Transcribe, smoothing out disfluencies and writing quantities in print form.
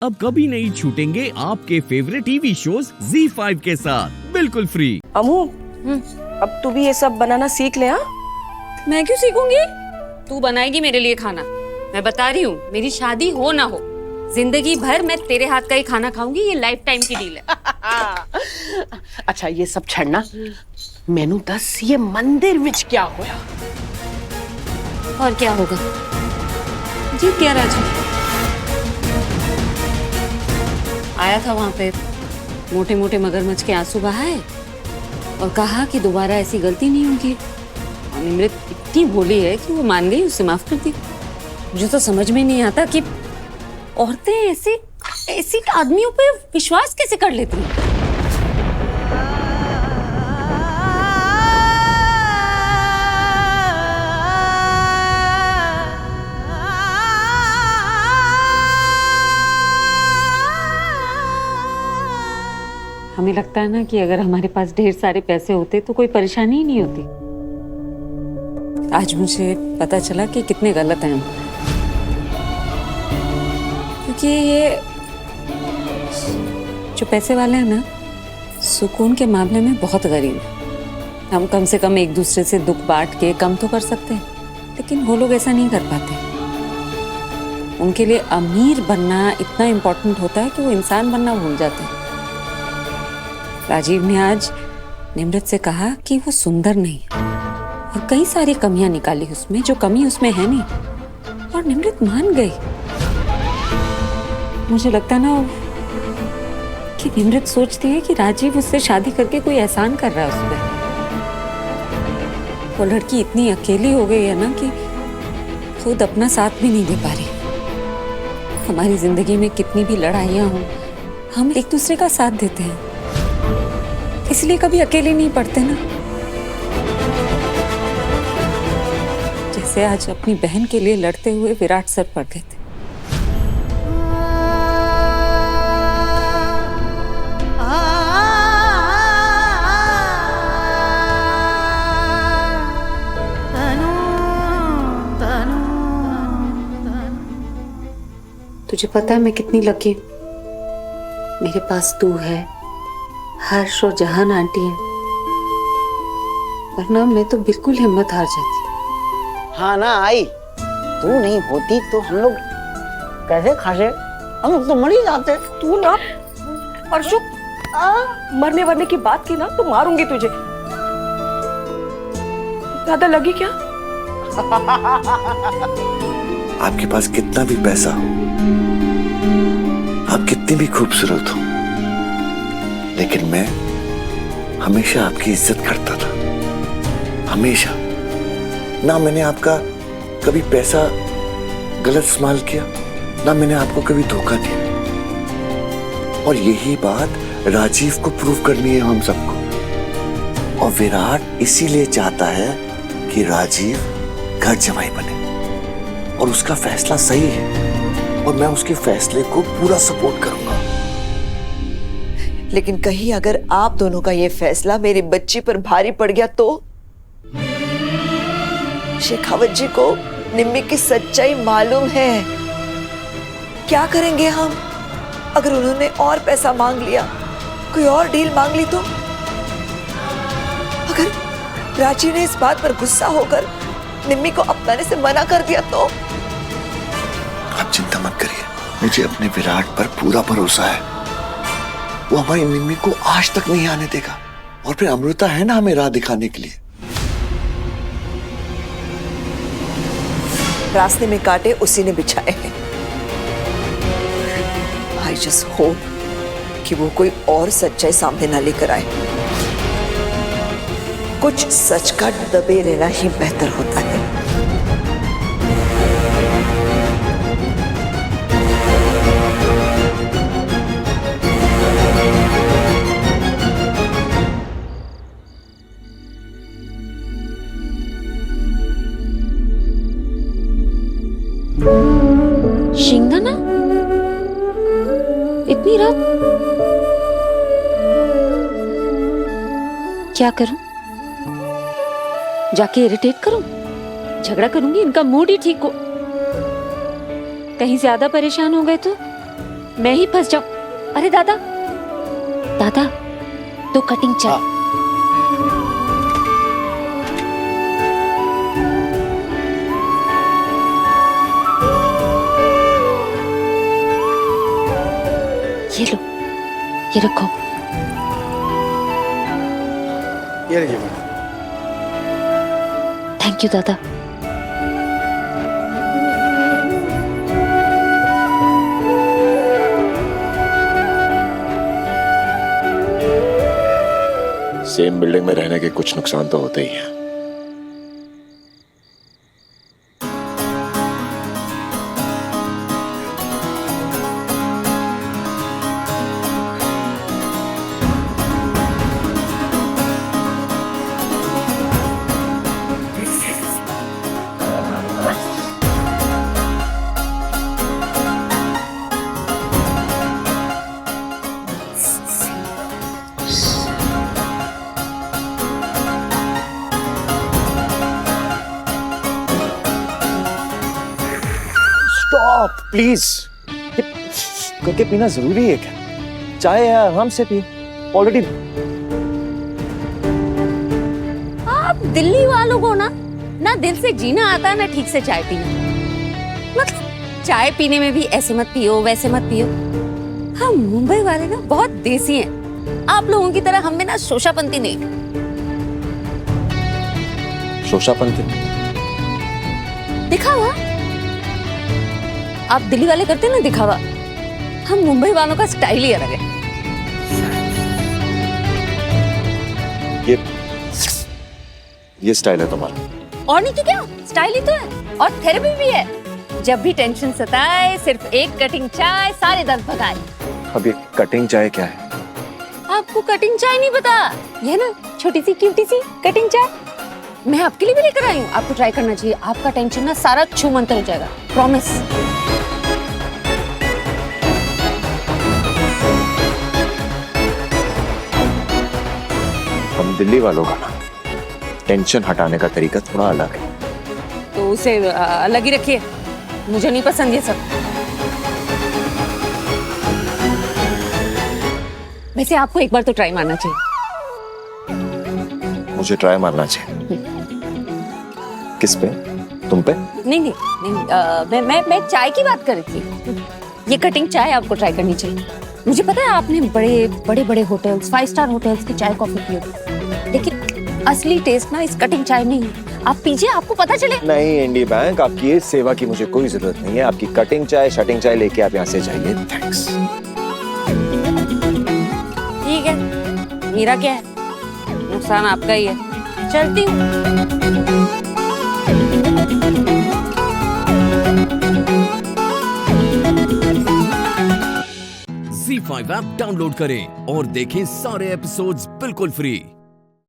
अब कभी नहीं छूटेंगे आपके फेवरेट टीवी शोज ZEE5 के साथ बिल्कुल फ्री। अमू, अब तू भी ये सब बनाना सीख ले। हाँ, मैं क्यों सीखूंगी? तू बनाएगी मेरे लिए खाना। मैं बता रही हूँ, मेरी शादी हो ना हो, जिंदगी भर मैं तेरे हाथ का ही खाना खाऊंगी। ये लाइफ टाइम की डील है। अच्छा ये सब छड़ना, मैनू दस ये मंदिर विच क्या होया? और क्या होगा? जीत गया राजू। आया था वहां पे, मोटे मोटे मगरमच्छ के आंसू बहाए और कहा कि दोबारा ऐसी गलती नहीं होगी। और निमृत इतनी भोली है कि वो मान गई, उसे माफ कर दी। मुझे तो समझ में नहीं आता कि औरतें ऐसी आदमियों पे विश्वास कैसे कर लेती हैं। हमें लगता है ना कि अगर हमारे पास ढेर सारे पैसे होते तो कोई परेशानी ही नहीं होती। आज मुझे पता चला कि कितने गलत हैं हम, क्योंकि ये जो पैसे वाले हैं ना, सुकून के मामले में बहुत गरीब हैं। हम कम से कम एक दूसरे से दुख बांट के कम तो कर सकते हैं, लेकिन वो लोग ऐसा नहीं कर पाते। उनके लिए अमीर बनना इतना इम्पोर्टेंट होता है कि वो इंसान बनना भूल जाते हैं। राजीव ने आज निमृत से कहा कि वो सुंदर नहीं है और कई सारी कमियां निकाली उसमें, जो कमी उसमें है नहीं, और निमृत मान गई। मुझे लगता ना कि निमृत सोचती है कि राजीव उससे शादी करके कोई एहसान कर रहा है उस पर। वो लड़की इतनी अकेली हो गई है ना कि खुद अपना साथ भी नहीं दे पा रही। हमारी जिंदगी में कितनी भी लड़ाइयां हों, हम एक दूसरे का साथ देते हैं, इसलिए कभी अकेले नहीं पड़ते ना। जैसे आज अपनी बहन के लिए लड़ते हुए विराट सर पड़ गए थे। तुझे पता है मैं कितनी लकी हूं, मेरे पास तू है, हर्ष और जहान आंटी है, वरना मैं तो बिल्कुल हिम्मत हार जाती। हाँ ना आई, तू नहीं होती तो हम लोग कैसे खासे, हम लोग तो मर ही जाते। तू ना परशु मरने वरने की बात की ना तो मारूंगी तुझे। ज्यादा लगी क्या? आपके पास कितना भी पैसा हो, आप कितनी भी खूबसूरत हो, लेकिन मैं हमेशा आपकी इज्जत करता था। हमेशा ना मैंने आपका कभी पैसा गलत इस्तेमाल किया, ना मैंने आपको कभी धोखा दिया। और यही बात राजीव को प्रूव करनी है हम सबको। और विराट इसीलिए चाहता है कि राजीव घर जमाई बने, और उसका फैसला सही है और मैं उसके फैसले को पूरा सपोर्ट करूंगा। लेकिन कहीं अगर आप दोनों का ये फैसला मेरी बच्ची पर भारी पड़ गया तो? शेखावत जी को निम्मी की सच्चाई मालूम है। क्या करेंगे हम अगर उन्होंने और पैसा मांग लिया, कोई और डील मांग ली तो? अगर राजीव ने इस बात पर गुस्सा होकर निम्मी को अपनाने से मना कर दिया तो? आप चिंता मत करिए, मुझे अपने विराट पर पूरा भरोसा है। वो हमारी निम्मी को आज तक नहीं आने देगा। और फिर अमृता है ना हमें राह दिखाने के लिए। रास्ते में कांटे उसी ने बिछाए हैं। आई जस्ट होप कि वो कोई और सच्चाई सामने ना लेकर आए। कुछ सच का दबे रहना ही बेहतर होता है। शिंगदाना इतनी रात? क्या करूं? जाके इरिटेट करूं? झगड़ा करूंगी, इनका मूड ही ठीक हो। कहीं ज्यादा परेशान हो गए तो मैं ही फंस जाऊं। अरे दादा, दादा तो कटिंग चाय। ये लो, ये रखो। ये लीजिए मैडम। थैंक यू दादा। सेम बिल्डिंग में रहने के कुछ नुकसान तो होते ही हैं। Stop please. करके पीना जरूरी है क्या? चाय है, आराम से पिए। ऑलरेडी आप दिल्ली वालों को ना दिल से जीना आता ना ठीक से चाय पीना। मतलब चाय पीने में भी ऐसे मत पियो वैसे मत पियो। हम मुंबई वाले ना बहुत देसी हैं। आप लोगों की तरह हम में ना शोशापंती नहीं। शोशापंती दिखावा आप दिल्ली वाले करते हैं ना दिखावा। हम मुंबई वालों का स्टाइल ही अलग है। ये स्टाइल है तुम्हारा। और नहीं तो क्या, स्टाइल ही तो है और थेरेपी भी है। जब भी टेंशन सताए सिर्फ एक कटिंग चाय सारे दर्द भगाए। अब ये कटिंग चाय क्या है? आपको कटिंग चाय नहीं पता? ये ना छोटी सी क्यूटी सी कटिंग चाय मैं आपके लिए भी लेकर आई हूँ। आपको ट्राई करना चाहिए। आपका टेंशन ना सारा छूमंतर हो जाएगा, प्रॉमिस। हम दिल्ली वालों का ना टेंशन हटाने का तरीका थोड़ा अलग है। तो उसे अलग ही रखिए, मुझे नहीं पसंद ये सब। वैसे आपको एक बार तो ट्राई मारना चाहिए। मुझे ट्राई मारना चाहिए? किस पे? तुम पे? नहीं, मैं चाय की बात कर रही थी। ये कटिंग चाय आपको ट्राई करनी चाहिए। मुझे पता है आपने बड़े बड़े होटल्स 5 स्टार होटल्स की चाय कॉफी पी होगी, लेकिन असली टेस्ट ना इस कटिंग चाय नहीं है। आप पीजिए, आपको पता चले। नहीं इंडी बैंक, आपकी इस सेवा की मुझे कोई जरूरत नहीं है। आपकी कटिंग चाय शटिंग चाय लेके आप यहाँ से जाइए। थैंक्स। ठीक है, मेरा क्या है, नुकसान आपका ही है। चलती हूँ। Z5 ऐप डाउनलोड करें और देखें सारे एपिसोड्स बिल्कुल फ्री।